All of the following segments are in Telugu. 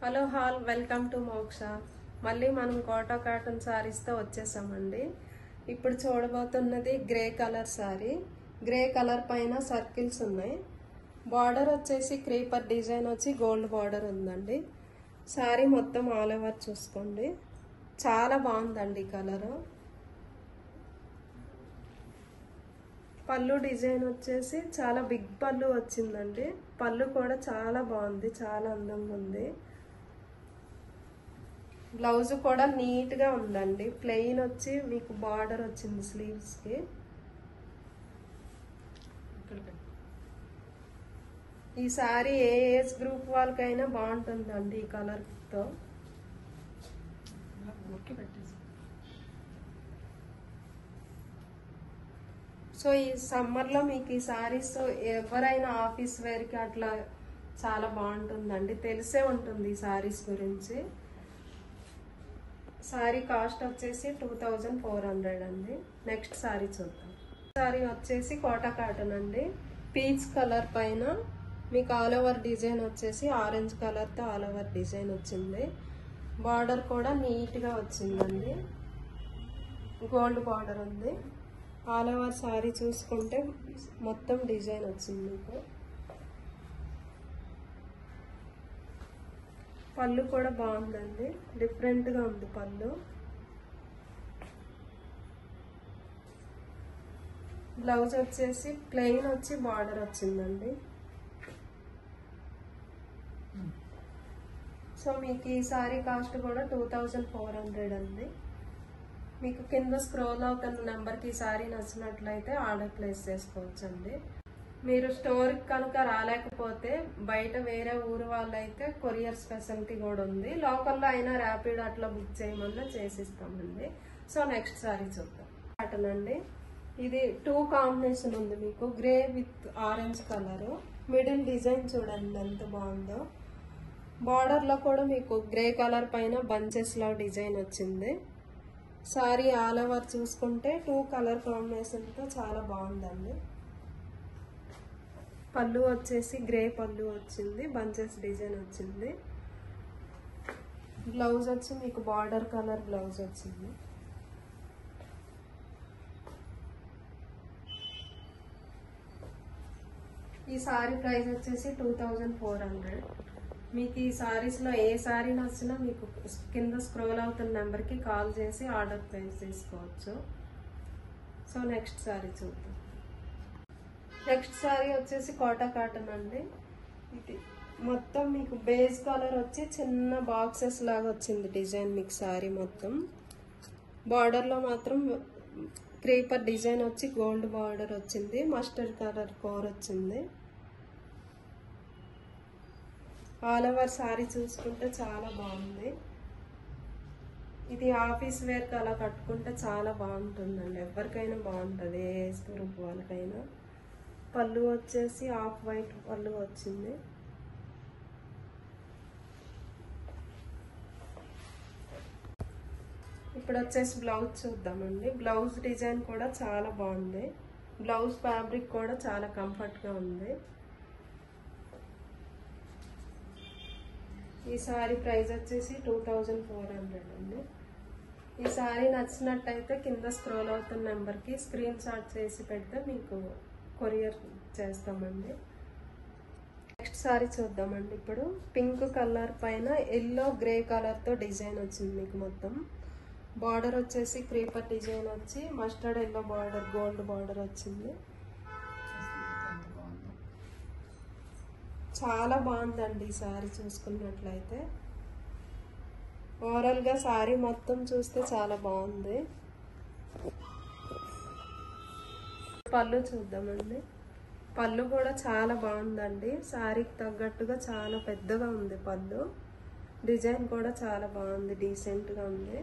హలో హాల్ వెల్కమ్ టు మోక్ష. మళ్ళీ మనం కోటా కాటన్ శారీస్తో వచ్చేసామండి. ఇప్పుడు చూడబోతున్నది grey colour sari. Grey colour పైన సర్కిల్స్ ఉన్నాయి. బార్డర్ వచ్చేసి క్రీపర్ డిజైన్ వచ్చి గోల్డ్ బార్డర్ ఉందండి. శారీ మొత్తం ఆల్ ఓవర్ చూసుకోండి, చాలా బాగుందండి కలరు. పళ్ళు డిజైన్ వచ్చేసి చాలా బిగ్ పళ్ళు వచ్చిందండి. పళ్ళు కూడా చాలా బాగుంది, చాలా అందంగా ఉంది. బ్లౌజ్ కూడా నీట్గా ఉందండి. ప్లెయిన్ వచ్చి మీకు బార్డర్ వచ్చింది స్లీవ్స్కి. ఈ సారీ ఏ ఏజ్ గ్రూప్ వాళ్ళకైనా బాగుంటుందండి ఈ కలర్తో. సో ఈ సమ్మర్లో మీకు ఈ సారీస్ ఎవరైనా ఆఫీస్ వేర్కి అట్లా చాలా బాగుంటుందండి. తెలిసే ఉంటుంది ఈ సారీస్ గురించి. సారీ కాస్ట్ వచ్చేసి 2400 అండి. నెక్స్ట్ సారీ చూద్దాం. సారీ వచ్చేసి కోటా కాటన్ అండి. పీచ్ కలర్ పైన మీకు ఆల్ ఓవర్ డిజైన్ వచ్చేసి ఆరెంజ్ కలర్తో ఆల్ ఓవర్ డిజైన్ వచ్చింది. బార్డర్ కూడా నీట్గా వచ్చిందండి, గోల్డ్ బార్డర్ ఉంది. ఆల్ ఓవర్ సారీ చూసుకుంటే మొత్తం డిజైన్ వచ్చింది మీకు. పళ్ళు కూడా బాగుందండి, డిఫరెంట్గా ఉంది పళ్ళు. బ్లౌజ్ వచ్చేసి ప్లెయిన్ వచ్చి బార్డర్ వచ్చిందండి. సో మీకు ఈ సారీ కాస్ట్ కూడా 2400 అండి. మీకు కింద స్క్రోల్ అవుతున్న నెంబర్కి ఈ సారీ నచ్చినట్లయితే ఆర్డర్ ప్లేస్ చేసుకోవచ్చు అండి. మీరు స్టోర్కి కనుక రాలేకపోతే బయట వేరే ఊరు వాళ్ళైతే కొరియర్ ఫెసిలిటీ కూడా ఉంది. లోకల్లో అయినా ర్యాపిడ్ అట్లా బుక్ చేయమన్నా చేసిస్తామండి. సో నెక్స్ట్ సారీ చూద్దాం. కాటన్ అండి. ఇది 2 కాంబినేషన్ ఉంది మీకు, grey with orange colour. Middle design చూడండి ఎంత బాగుందో. బార్డర్లో కూడా మీకు గ్రే కలర్ పైన బంచెస్లో డిజైన్ వచ్చింది. సారీ ఆల్ ఓవర్ చూసుకుంటే 2 కలర్ కాంబినేషన్తో చాలా బాగుందండి. పళ్ళు వచ్చేసి గ్రే పళ్ళు వచ్చింది, బంచెస్ డిజైన్ వచ్చింది. బ్లౌజ్ వచ్చి మీకు బార్డర్ కలర్ బ్లౌజ్ వచ్చింది. ఈ సారీ ప్రైస్ వచ్చేసి 2400. మీకు ఈ సారీస్లో ఏ సారీ నచ్చినా మీకు కింద స్క్రోల్ అవుతున్న నెంబర్కి కాల్ చేసి ఆర్డర్ ప్లేస్ చేసుకోవచ్చు. సో నెక్స్ట్ సారీ చూద్దాం. నెక్స్ట్ సారీ వచ్చేసి కోటా కాటన్ అండి. ఇది మొత్తం మీకు బేస్ కలర్ వచ్చి చిన్న బాక్సెస్ లాగా వచ్చింది డిజైన్ మీకు సారీ మొత్తం. బార్డర్లో మాత్రం క్రీపర్ డిజైన్ వచ్చి గోల్డ్ బార్డర్ వచ్చింది, మస్టర్డ్ కలర్ కోర్ వచ్చింది. ఆల్ ఓవర్ సారీ చూసుకుంటే చాలా బాగుంది. ఇది ఆఫీస్ వేర్కి అలా కట్టుకుంటే చాలా బాగుంటుందండి. ఎవరికైనా బాగుంటుంది, ఏ ఏజ్ గ్రూప్ వాళ్ళకైనా. పళ్ళు వచ్చేసి ఆఫ్ వైట్ పళ్ళు వచ్చింది. ఇప్పుడు వచ్చేసి బ్లౌజ్ చూద్దామండి. బ్లౌజ్ డిజైన్ కూడా చాలా బాగుంది. బ్లౌజ్ ఫ్యాబ్రిక్ కూడా చాలా కంఫర్ట్గా ఉంది. ఈ సారీ ప్రైస్ వచ్చేసి 2400 అండి. ఈ సారీ నచ్చినట్టయితే కింద స్క్రోల్ అవుతున్న నెంబర్కి స్క్రీన్ షాట్ చేసి పెడితే మీకు కొరియర్ చేస్తామండి. నెక్స్ట్ సారీ చూద్దామండి. ఇప్పుడు పింక్ కలర్ పైన ఎల్లో గ్రే కలర్తో డిజైన్ వచ్చింది మీకు మొత్తం. బార్డర్ వచ్చేసి క్రీపర్ డిజైన్ వచ్చి mustard yellow border, gold border వచ్చింది. చాలా బాగుందండి ఈ సారీ చూసుకున్నట్లయితే. ఓవరాల్గా సారీ మొత్తం చూస్తే చాలా బాగుంది. పళ్ళు చూద్దామండి. పళ్ళు కూడా చాలా బాగుందండి. సారీకి తగ్గట్టుగా చాలా పెద్దగా ఉంది పళ్ళు. డిజైన్ కూడా చాలా బాగుంది, డీసెంట్గా ఉంది.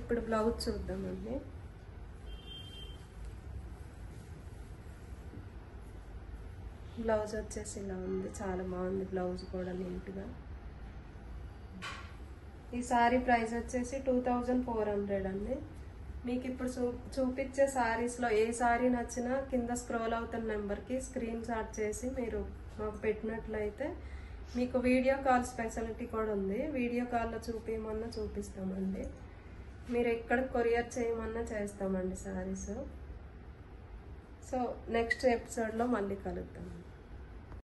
ఇప్పుడు బ్లౌజ్ చూద్దామండి. బ్లౌజ్ వచ్చేసి ఇలా ఉంది, చాలా బాగుంది. బ్లౌజ్ కూడా నీట్గా. ఈ సారీ ప్రైస్ వచ్చేసి 2400 అండి. మీకు ఇప్పుడు చూపించే సారీస్లో ఏ సారీ నచ్చినా కింద స్క్రోల్ అవుతున్న నెంబర్కి స్క్రీన్ షాట్ చేసి మీరు మాకు పెట్టినట్లయితే మీకు వీడియో కాల్ ఫెసిలిటీ కూడా ఉంది. వీడియో కాల్లో చూపించమన్నా చూపిస్తామండి. మీరు ఎక్కడ కొరియర్ చేయమన్నా చేస్తామండి సారీస్. సో నెక్స్ట్ ఎపిసోడ్లో మళ్ళీ కలుద్దాం.